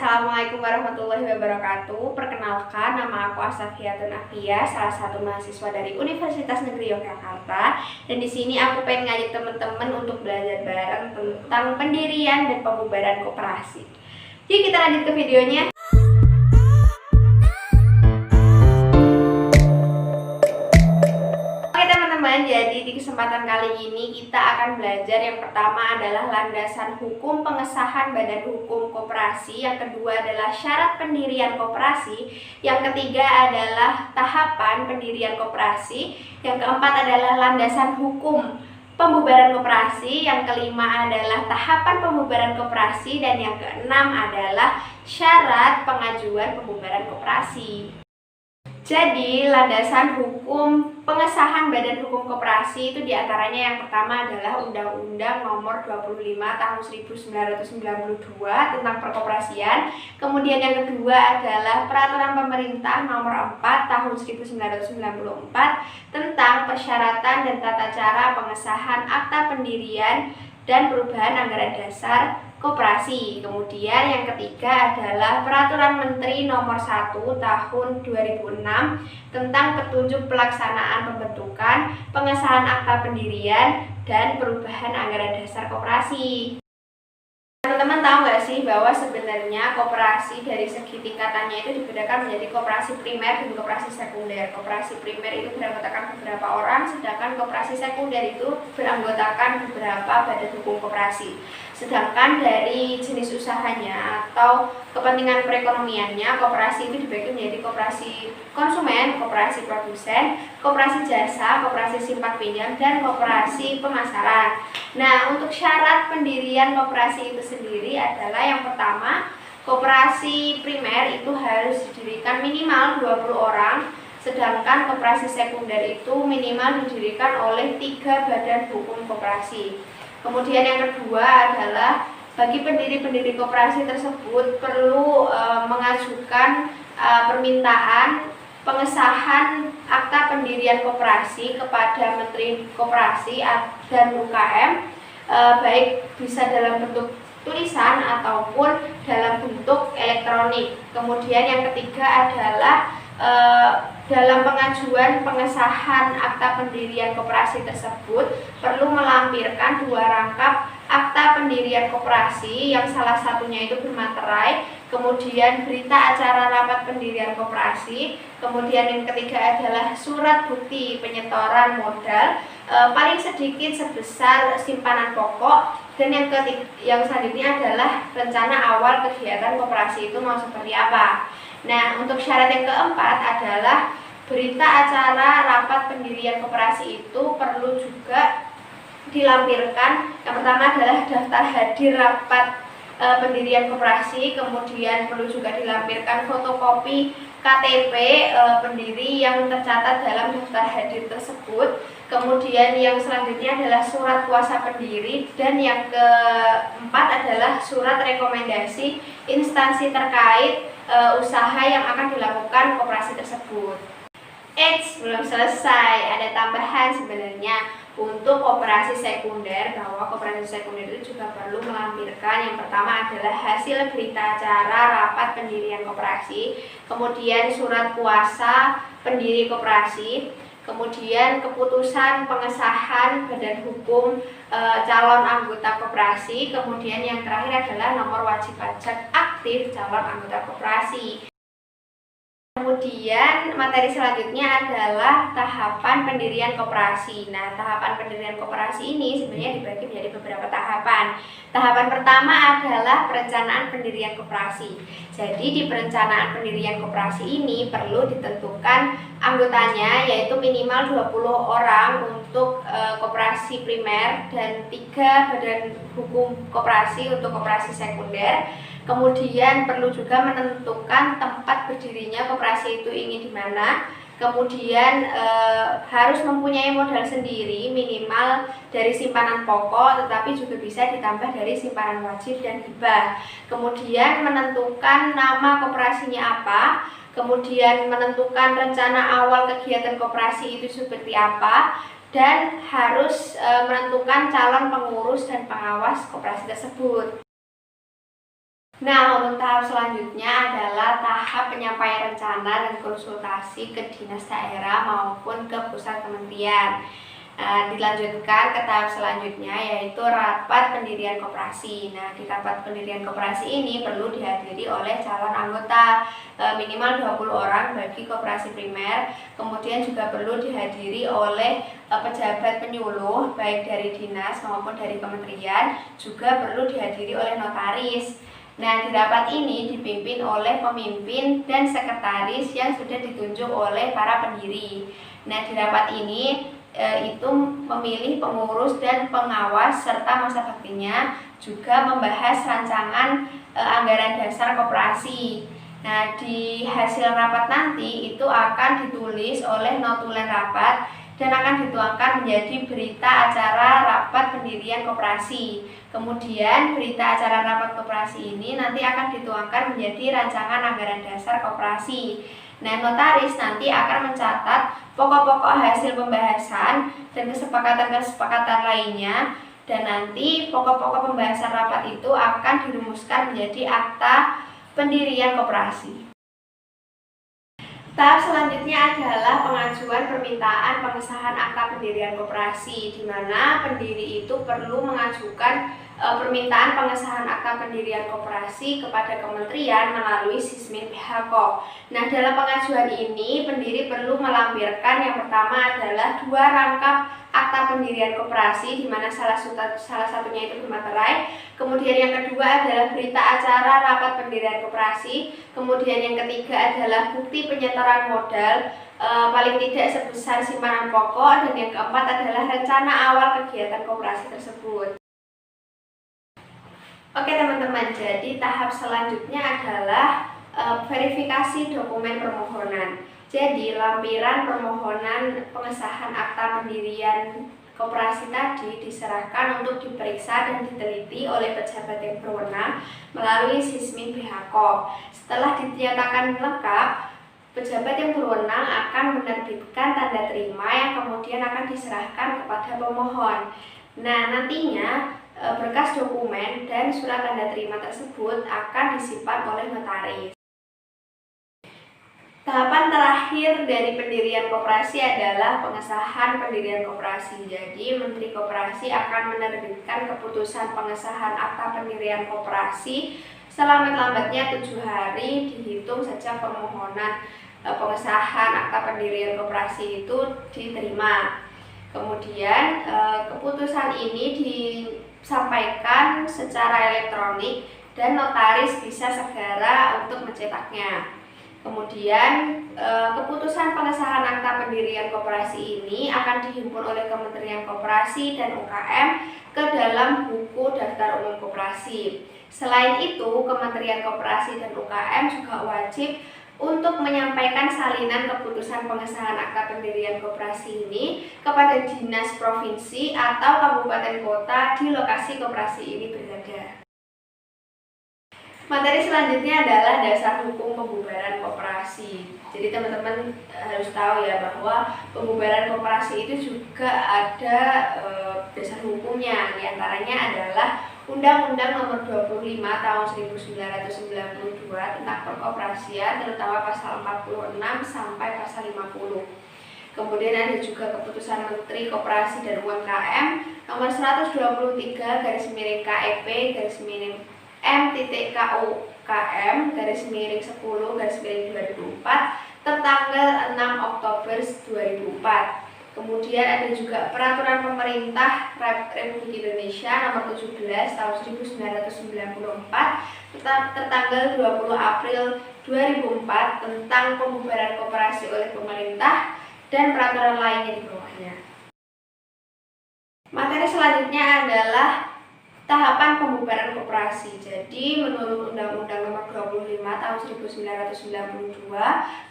Assalamualaikum warahmatullahi wabarakatuh. Perkenalkan, nama aku Asafiatun Afia, salah satu mahasiswa dari Universitas Negeri Yogyakarta. Dan di sini aku pengen ngajak teman-teman untuk belajar bareng tentang pendirian dan pembubaran koperasi. Yuk kita lanjut ke videonya. Jadi di kesempatan kali ini kita akan belajar yang pertama adalah landasan hukum pengesahan badan hukum koperasi, yang kedua adalah syarat pendirian koperasi, yang ketiga adalah tahapan pendirian koperasi, yang keempat adalah landasan hukum pembubaran koperasi, yang kelima adalah tahapan pembubaran koperasi, dan yang keenam adalah syarat pengajuan pembubaran koperasi. Jadi, landasan hukum pengesahan badan hukum koperasi itu diantaranya yang pertama adalah Undang-Undang Nomor 25 Tahun 1992 tentang perkoperasian. Kemudian yang kedua adalah Peraturan Pemerintah Nomor 4 Tahun 1994 tentang persyaratan dan tata cara pengesahan akta pendirian dan perubahan anggaran dasar koperasi. Kemudian yang ketiga adalah Peraturan Menteri Nomor 1 Tahun 2006 tentang petunjuk pelaksanaan pembentukan, pengesahan akta pendirian, dan perubahan anggaran dasar koperasi. Teman-teman tahu nggak sih bahwa sebenarnya koperasi dari segi tingkatannya itu dibedakan menjadi koperasi primer dan koperasi sekunder. Koperasi primer itu beranggotakan beberapa orang, sedangkan koperasi sekunder itu beranggotakan beberapa badan hukum koperasi. Sedangkan dari jenis usahanya atau kepentingan perekonomiannya, koperasi itu dibagi menjadi koperasi konsumen, koperasi produsen, koperasi jasa, koperasi simpan pinjam, dan koperasi pemasaran. Nah, untuk syarat pendirian koperasi itu sendiri adalah yang pertama, koperasi primer itu harus didirikan minimal 20 orang, sedangkan koperasi sekunder itu minimal didirikan oleh 3 badan hukum koperasi. Kemudian yang kedua adalah bagi pendiri-pendiri koperasi tersebut perlu mengajukan permintaan pengesahan akta pendirian koperasi kepada Menteri Koperasi dan UKM, baik bisa dalam bentuk tulisan ataupun dalam bentuk elektronik. Kemudian yang ketiga adalah dalam pengajuan pengesahan akta pendirian koperasi tersebut perlu melampirkan 2 rangkap akta pendirian koperasi yang salah satunya itu bermaterai, kemudian berita acara rapat pendirian koperasi, kemudian yang ketiga adalah surat bukti penyetoran modal paling sedikit sebesar simpanan pokok, dan yang selanjutnya adalah rencana awal kegiatan koperasi itu mau seperti apa. Nah, untuk syarat yang keempat adalah berita acara rapat pendirian koperasi itu perlu juga dilampirkan. Yang pertama adalah daftar hadir rapat pendirian koperasi, kemudian perlu juga dilampirkan fotokopi KTP pendiri yang tercatat dalam daftar hadir tersebut. Kemudian yang selanjutnya adalah surat kuasa pendiri, dan yang keempat adalah surat rekomendasi instansi terkait usaha yang akan dilakukan koperasi tersebut. Belum selesai, ada tambahan sebenarnya untuk koperasi sekunder, bahwa koperasi sekunder itu juga perlu melampirkan yang pertama adalah hasil berita acara rapat pendirian koperasi, kemudian surat kuasa pendiri koperasi, kemudian keputusan pengesahan badan hukum calon anggota koperasi, kemudian yang terakhir adalah nomor wajib pajak aktif calon anggota koperasi. Kemudian materi selanjutnya adalah tahapan pendirian koperasi. Nah, tahapan pendirian koperasi ini sebenarnya dibagi menjadi beberapa tahapan. Tahapan pertama adalah perencanaan pendirian koperasi. Jadi di perencanaan pendirian koperasi ini perlu ditentukan anggotanya, yaitu minimal 20 orang untuk koperasi primer dan 3 badan hukum koperasi untuk koperasi sekunder. Kemudian perlu juga menentukan tempat berdirinya koperasi itu ingin di mana. Kemudian harus mempunyai modal sendiri minimal dari simpanan pokok, tetapi juga bisa ditambah dari simpanan wajib dan hibah. Kemudian menentukan nama koperasinya apa, kemudian menentukan rencana awal kegiatan koperasi itu seperti apa, dan harus menentukan calon pengurus dan pengawas koperasi tersebut. Nah, untuk tahap selanjutnya adalah tahap penyampaian rencana dan konsultasi ke dinas daerah maupun ke pusat kementerian. Dilanjutkan ke tahap selanjutnya yaitu rapat pendirian koperasi. Nah, di rapat pendirian koperasi ini perlu dihadiri oleh calon anggota minimal 20 orang bagi koperasi primer. Kemudian juga perlu dihadiri oleh pejabat penyuluh baik dari dinas maupun dari kementerian, juga perlu dihadiri oleh notaris. Nah, di rapat ini dipimpin oleh pemimpin dan sekretaris yang sudah ditunjuk oleh para pendiri. Nah, di rapat ini itu memilih pengurus dan pengawas serta masa baktinya, juga membahas rancangan anggaran dasar koperasi. Nah, di hasil rapat nanti itu akan ditulis oleh notulen rapat dan akan dituangkan menjadi berita acara rapat pendirian koperasi. Kemudian berita acara rapat koperasi ini nanti akan dituangkan menjadi rancangan anggaran dasar koperasi. Nah, notaris nanti akan mencatat pokok-pokok hasil pembahasan dan kesepakatan-kesepakatan lainnya, dan nanti pokok-pokok pembahasan rapat itu akan dirumuskan menjadi akta pendirian koperasi. Tahap selanjutnya adalah pengajuan permintaan pengesahan akta pendirian koperasi, di mana pendiri itu perlu mengajukan permintaan pengesahan akta pendirian koperasi kepada kementerian melalui Sismin PHKOP. Nah, dalam pengajuan ini pendiri perlu melampirkan yang pertama adalah 2 rangkap akta pendirian koperasi, di mana salah satunya itu bermaterai. Kemudian yang kedua adalah berita acara rapat pendirian koperasi. Kemudian yang ketiga adalah bukti penyetoran modal paling tidak sebesar simpanan pokok, dan yang keempat adalah rencana awal kegiatan koperasi tersebut. Oke teman-teman, jadi tahap selanjutnya adalah verifikasi dokumen permohonan. Jadi lampiran permohonan pengesahan akta pendirian koperasi tadi diserahkan untuk diperiksa dan diteliti oleh pejabat yang berwenang melalui Sismin PHKOP. Setelah dinyatakan lengkap, pejabat yang berwenang akan menerbitkan tanda terima yang kemudian akan diserahkan kepada pemohon. Nah, nantinya berkas dokumen dan surat tanda terima tersebut akan disimpan oleh notaris. Tahapan terakhir dari pendirian koperasi adalah pengesahan pendirian koperasi. Jadi, Menteri Koperasi akan menerbitkan keputusan pengesahan akta pendirian koperasi selambat-lambatnya 7 hari dihitung sejak permohonan pengesahan akta pendirian koperasi itu diterima. Kemudian keputusan ini disampaikan secara elektronik dan notaris bisa segera untuk mencetaknya. Kemudian keputusan pengesahan akta pendirian koperasi ini akan dihimpun oleh Kementerian Koperasi dan UKM ke dalam buku daftar umum koperasi. Selain itu, Kementerian Koperasi dan UKM juga wajib untuk menyampaikan salinan keputusan pengesahan akta pendirian koperasi ini kepada dinas provinsi atau kabupaten kota di lokasi koperasi ini berada. Materi selanjutnya adalah dasar hukum pembubaran koperasi. Jadi teman-teman harus tahu ya bahwa pembubaran koperasi itu juga ada dasar hukumnya. Di antaranya adalah Undang-Undang Nomor 25 Tahun 1992 tentang perkoperasian, terutama pasal 46 sampai pasal 50. Kemudian ada juga keputusan Menteri Koperasi dan UMKM Nomor 123/KEP/M.KUKM /10/2004 tertanggal 6 Oktober 2004. Kemudian ada juga Peraturan Pemerintah Republik Indonesia Nomor 17 Tahun 1994 tertanggal 20 April 2004 tentang pembubaran koperasi oleh pemerintah dan peraturan lainnya di bawahnya. Materi selanjutnya adalah tahapan pembubaran koperasi. Jadi menurut Undang-Undang Nomor 25 Tahun 1992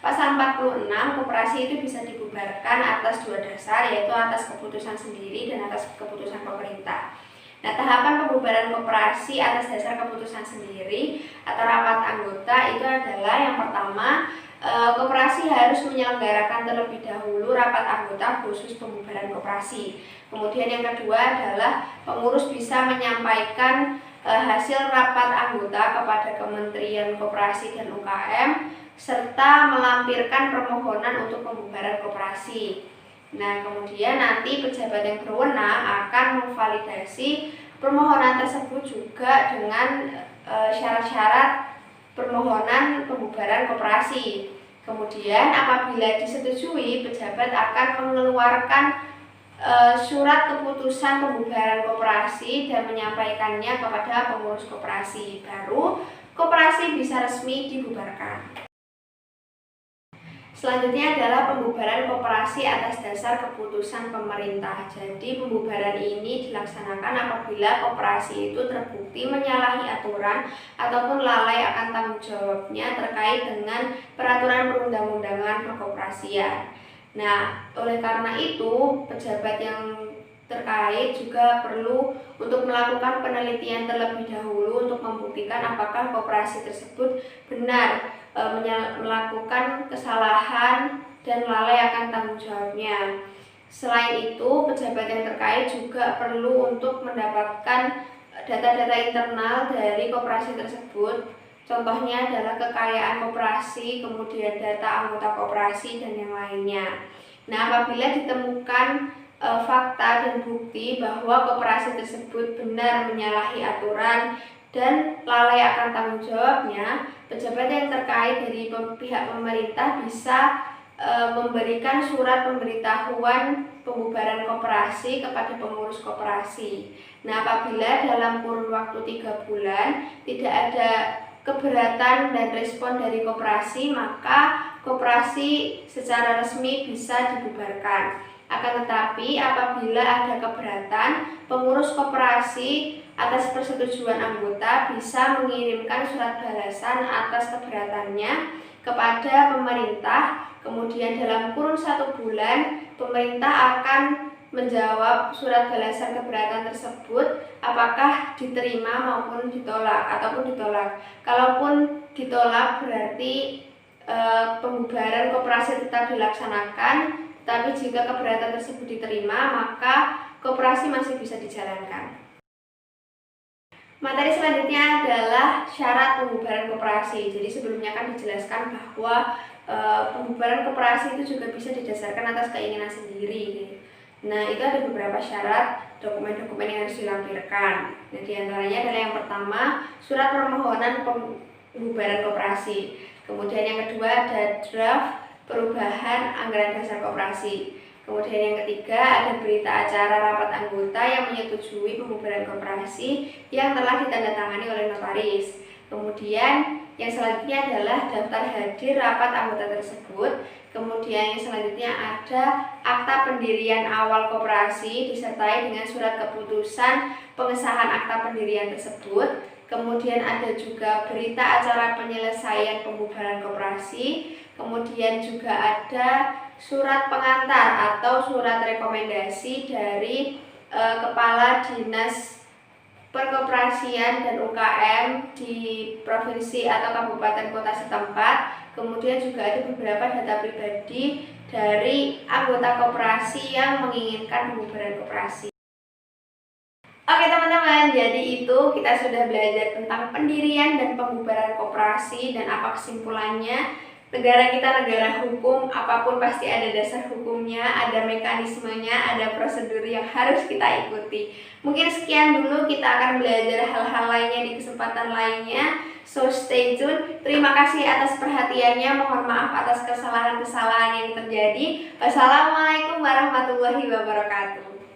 Pasal 46, koperasi itu bisa dibubarkan atas 2 dasar, yaitu atas keputusan sendiri dan atas keputusan pemerintah. Nah, tahapan pembubaran koperasi atas dasar keputusan sendiri atau rapat anggota itu adalah yang pertama, koperasi harus menyelenggarakan terlebih dahulu rapat anggota khusus pembubaran koperasi. Kemudian yang kedua adalah pengurus bisa menyampaikan hasil rapat anggota kepada Kementerian Koperasi dan UKM serta melampirkan permohonan untuk pembubaran koperasi. Nah, kemudian nanti pejabat yang berwenang akan memvalidasi permohonan tersebut juga dengan syarat-syarat permohonan pembubaran koperasi. Kemudian apabila disetujui, pejabat akan mengeluarkan surat keputusan pembubaran koperasi dan menyampaikannya kepada pengurus koperasi. Baru koperasi bisa resmi dibubarkan. Selanjutnya adalah pembubaran koperasi atas dasar keputusan pemerintah. Jadi pembubaran ini dilaksanakan apabila koperasi itu terbukti menyalahi aturan ataupun lalai akan tanggung jawabnya terkait dengan peraturan perundang-undangan perkoperasian. Nah, oleh karena itu, pejabat yang terkait juga perlu untuk melakukan penelitian terlebih dahulu untuk membuktikan apakah koperasi tersebut benar melakukan kesalahan dan lalai akan tanggung jawabnya. Selain itu, pejabat yang terkait juga perlu untuk mendapatkan data-data internal dari koperasi tersebut. Contohnya adalah kekayaan koperasi, kemudian data anggota koperasi, dan yang lainnya. Nah, apabila ditemukan fakta dan bukti bahwa koperasi tersebut benar menyalahi aturan dan lalai akan tanggung jawabnya, pejabat yang terkait dari pihak pemerintah bisa memberikan surat pemberitahuan pembubaran koperasi kepada pengurus koperasi. Nah, apabila dalam kurun waktu 3 bulan tidak ada keberatan dan respon dari koperasi, maka koperasi secara resmi bisa dibubarkan. Akan tetapi apabila ada keberatan, pengurus koperasi atas persetujuan anggota bisa mengirimkan surat balasan atas keberatannya kepada pemerintah. Kemudian dalam kurun 1 bulan, pemerintah akan menjawab surat balasan keberatan tersebut apakah diterima maupun ditolak ataupun ditolak. Kalaupun ditolak berarti pembubaran koperasi tetap dilaksanakan, tapi jika keberatan tersebut diterima maka koperasi masih bisa dijalankan. Materi selanjutnya adalah syarat pembubaran koperasi. Jadi sebelumnya kan dijelaskan bahwa pembubaran koperasi itu juga bisa didasarkan atas keinginan sendiri. Nah, itu ada beberapa syarat dokumen-dokumen yang harus dilampirkan. Nah, diantaranya adalah yang pertama, surat permohonan pembubaran koperasi. Kemudian yang kedua ada draft perubahan anggaran dasar koperasi. Kemudian yang ketiga ada berita acara rapat anggota yang menyetujui pembubaran koperasi yang telah ditandatangani oleh notaris. Kemudian yang selanjutnya adalah daftar hadir rapat anggota tersebut. Kemudian yang selanjutnya ada akta pendirian awal koperasi disertai dengan surat keputusan pengesahan akta pendirian tersebut. Kemudian ada juga berita acara penyelesaian pembubaran koperasi. Kemudian juga ada surat pengantar atau surat rekomendasi dari Kepala Dinas Perkoperasian dan UKM di provinsi atau kabupaten kota setempat. Kemudian juga ada beberapa data pribadi dari anggota koperasi yang menginginkan pembubaran koperasi. Oke teman-teman, jadi itu kita sudah belajar tentang pendirian dan pembubaran koperasi dan apa kesimpulannya. Negara kita negara hukum, apapun pasti ada dasar hukumnya, ada mekanismenya, ada prosedur yang harus kita ikuti. Mungkin sekian dulu, kita akan belajar hal-hal lainnya di kesempatan lainnya. So stay tune. Terima kasih atas perhatiannya. Mohon maaf atas kesalahan-kesalahan yang terjadi. Wassalamualaikum warahmatullahi wabarakatuh.